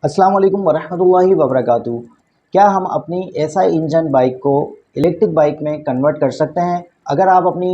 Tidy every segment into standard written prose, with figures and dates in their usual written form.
अस्सलाम वालेकुम वरहमतुल्लाहि वबरकातुहू। क्या हम अपनी एसआई इंजन बाइक को इलेक्ट्रिक बाइक में कन्वर्ट कर सकते हैं? अगर आप अपनी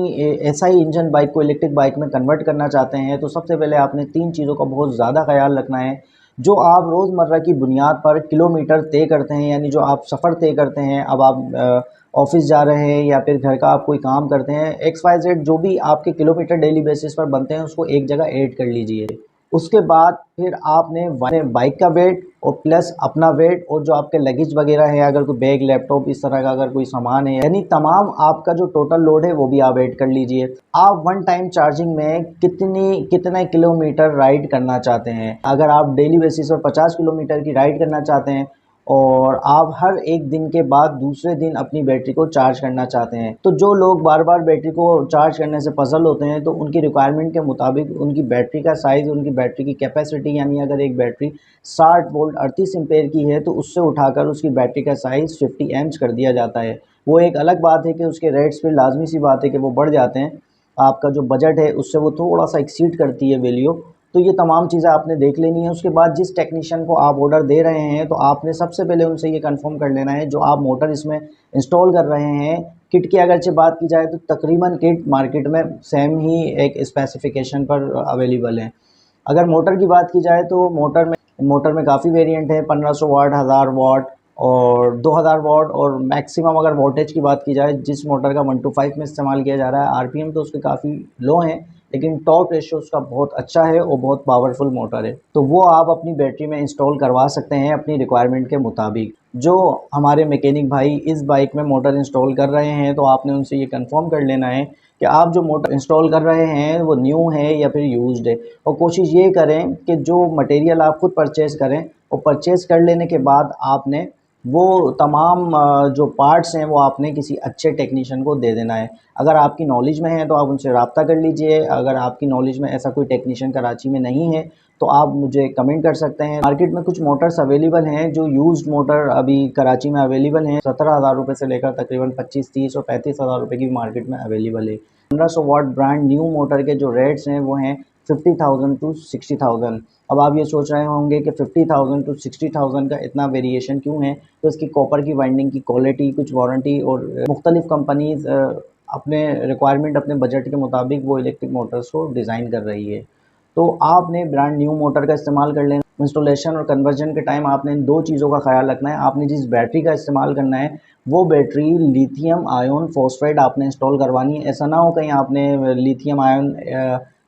एसआई इंजन बाइक को इलेक्ट्रिक बाइक में कन्वर्ट करना चाहते हैं तो सबसे पहले आपने 3 चीज़ों का बहुत ज़्यादा ख्याल रखना है। जो आप रोज़मर्रा की बुनियाद पर किलोमीटर तय करते हैं, यानी जो आप सफ़र तय करते हैं, अब आप ऑफ़िस जा रहे हैं या फिर घर का आप कोई काम करते हैं, एक्स वाई ज़ेड जो भी आपके किलोमीटर डेली बेसिस पर बनते हैं उसको एक जगह ऐड कर लीजिए। उसके बाद फिर आपने बाइक का वेट और प्लस अपना वेट और जो आपके लगेज वगैरह है, अगर कोई बैग, लैपटॉप इस तरह का अगर कोई सामान है, यानी तमाम आपका जो टोटल लोड है वो भी आप ऐड कर लीजिए। आप वन टाइम चार्जिंग में कितने किलोमीटर राइड करना चाहते हैं? अगर आप डेली बेसिस पर 50 किलोमीटर की राइड करना चाहते हैं और आप हर एक दिन के बाद दूसरे दिन अपनी बैटरी को चार्ज करना चाहते हैं, तो जो लोग बार बार बैटरी को चार्ज करने से पज़ल होते हैं तो उनकी रिक्वायरमेंट के मुताबिक उनकी बैटरी का साइज़, उनकी बैटरी की कैपेसिटी, यानी अगर एक बैटरी 60 वोल्ट 38 एम्पेयर की है तो उससे उठाकर उसकी बैटरी का साइज़ 50 एम्प्स कर दिया जाता है। वो एक अलग बात है कि उसके रेट्स पे लाजमी सी बात है कि वो बढ़ जाते हैं। आपका जो बजट है उससे वो थोड़ा सा एक्सीड करती है वैल्यू। तो ये तमाम चीज़ें आपने देख लेनी है। उसके बाद जिस टेक्नीशियन को आप ऑर्डर दे रहे हैं तो आपने सबसे पहले उनसे ये कंफर्म कर लेना है जो आप मोटर इसमें इंस्टॉल कर रहे हैं। किट की अगरचे बात की जाए तो तकरीबन किट मार्केट में सेम ही एक स्पेसिफिकेशन पर अवेलेबल है। अगर मोटर की बात की जाए तो मोटर में काफ़ी वेरिएंट है, 1500 वाट, 1000 वाट और 2000 वाट, और मैक्सिमम अगर वोल्टेज की बात की जाए जिस मोटर का 1:5 में इस्तेमाल किया जा रहा है, आरपीएम तो उसके काफ़ी लो हैं लेकिन टॉर्क रेशियो उसका बहुत अच्छा है और बहुत पावरफुल मोटर है, तो वो आप अपनी बैटरी में इंस्टॉल करवा सकते हैं अपनी रिक्वायरमेंट के मुताबिक। जो हमारे मैकेनिक भाई इस बाइक में मोटर इंस्टॉल कर रहे हैं तो आपने उनसे ये कंफर्म कर लेना है कि आप जो मोटर इंस्टॉल कर रहे हैं वो न्यू है या फिर यूज्ड है, और कोशिश ये करें कि जो मटेरियल आप खुद परचेज़ करें और परचेज़ कर लेने के बाद आपने वो तमाम जो पार्ट्स हैं वो आपने किसी अच्छे टेक्नीशियन को दे देना है। अगर आपकी नॉलेज में है तो आप उनसे रब्ता कर लीजिए। अगर आपकी नॉलेज में ऐसा कोई टेक्नीशियन कराची में नहीं है तो आप मुझे कमेंट कर सकते हैं। मार्केट में कुछ मोटर्स अवेलेबल हैं, जो यूज्ड मोटर अभी कराची में अवेलेबल हैं। 17,000 रुपये से लेकर तकरीबन 25, 30 और 35,000 रुपये की मार्केट में अवेलेबल है। 1500 वाट ब्रांड न्यू मोटर के जो रेट्स हैं वो हैं 50,000 टू 60,000। अब आप ये सोच रहे होंगे कि 50,000 टू 60,000 का इतना वेरिएशन क्यों है? तो इसकी कॉपर की वाइंडिंग की क्वालिटी, कुछ वारंटी और मुख्तलिफ कंपनीज़ अपने रिक्वायरमेंट, अपने बजट के मुताबिक वो इलेक्ट्रिक मोटर्स को डिज़ाइन कर रही है। तो आपने ब्रांड न्यू मोटर का इस्तेमाल कर लेना। इंस्टॉलेशन और कन्वर्जन के टाइम आपने इन 2 चीज़ों का ख़्याल रखना है। आपने जिस बैटरी का इस्तेमाल करना है वो बैटरी लिथियम आयन फॉस्फेट आपने इंस्टॉल करवानी है। ऐसा ना हो कहीं आपने लिथियम आयन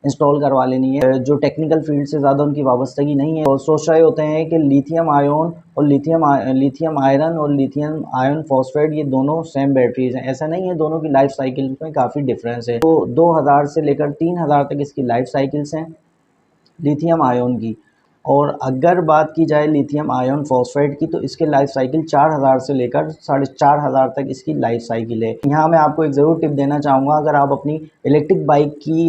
इंस्टॉल करवा लेनी है जो टेक्निकल फील्ड से ज़्यादा उनकी वाबस्तगी नहीं है, और सोच रहे होते हैं कि लिथियम आयन और लिथियम आयरन और लिथियम आयन फॉस्फेट ये दोनों सेम बैटरीज हैं। ऐसा नहीं है, दोनों की लाइफ साइकिल में काफ़ी डिफरेंस है। तो 2000 से लेकर 3000 तक इसकी लाइफ साइकिल्स हैं लिथियम आयन की। और अगर बात की जाए लिथियम आयन फॉस्फेट की तो इसके लाइफ साइकिल 4000 से लेकर 4500 तक इसकी लाइफ साइकिल है। यहाँ मैं आपको एक ज़रूर टिप देना चाहूँगा, अगर आप अपनी इलेक्ट्रिक बाइक की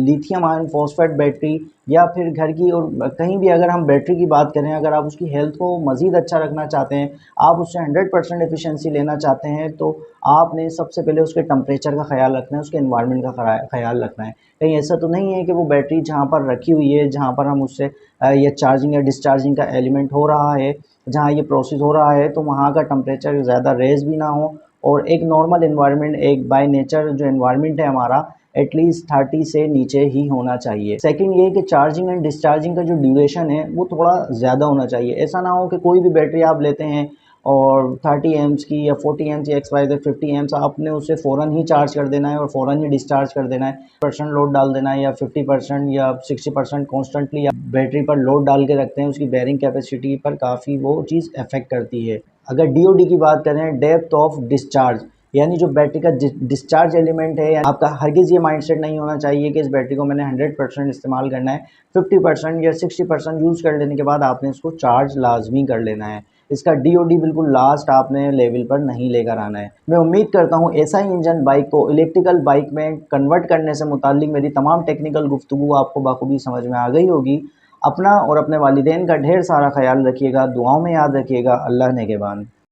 लिथियम आयन फॉस्फेट बैटरी या फिर घर की और कहीं भी अगर हम बैटरी की बात करें, अगर आप उसकी हेल्थ को मज़ीद अच्छा रखना चाहते हैं, आप उससे 100% एफिशिएंसी लेना चाहते हैं, तो आपने सबसे पहले उसके टेम्परेचर का ख्याल रखना है, उसके एनवायरनमेंट का ख्याल रखना है। कहीं ऐसा तो नहीं है कि वो बैटरी जहाँ पर रखी हुई है, जहाँ पर हम उससे या चार्जिंग या डिस्चार्जिंग का एलिमेंट हो रहा है, जहाँ ये प्रोसेस हो रहा है, तो वहाँ का टेम्परेचर ज़्यादा रेज़ भी ना हो, और एक नॉर्मल एनवायरनमेंट, एक बाय नेचर जो एनवायरनमेंट है हमारा, एटलीस्ट 30 से नीचे ही होना चाहिए। सेकंड ये कि चार्जिंग एंड डिस्चार्जिंग का जो ड्यूरेशन है वो थोड़ा ज़्यादा होना चाहिए। ऐसा ना हो कि कोई भी बैटरी आप लेते हैं और 30 एम्प्स की या 40 एम्प्स या एक्स वाई जेड 50 एम्प्स आपने उसे फ़ौरन ही चार्ज कर देना है और फ़ौरन ही डिस्चार्ज कर देना है। % लोड डाल देना है या 50% या 60% कॉन्स्टेंटली आप बैटरी पर लोड डाल के रखते हैं, उसकी बेयरिंग कैपेसिटी पर काफ़ी वो चीज़ अफेक्ट करती है। अगर डीओडी की बात करें, डेप्थ ऑफ डिस्चार्ज, यानी जो बैटरी का डिस्चार्ज एलिमेंट है, आपका हरगिज़ ये माइंडसेट नहीं होना चाहिए कि इस बैटरी को मैंने 100% इस्तेमाल करना है। 50% या 60% यूज़ कर लेने के बाद आपने इसको चार्ज लाजमी कर लेना है। इसका डीओडी बिल्कुल लास्ट आपने लेवल पर नहीं लेकर आना है। मैं उम्मीद करता हूँ एसआई इंजन बाइक को इलेक्ट्रिकल बाइक में कन्वर्ट करने से मुताल्लिक मेरी तमाम टेक्निकल गुफ्तगू आपको बाखूबी समझ में आ गई होगी। अपना और अपने वालिदैन का ढेर सारा ख्याल रखिएगा, दुआओं में याद रखिएगा। अल्लाह नेगेबान।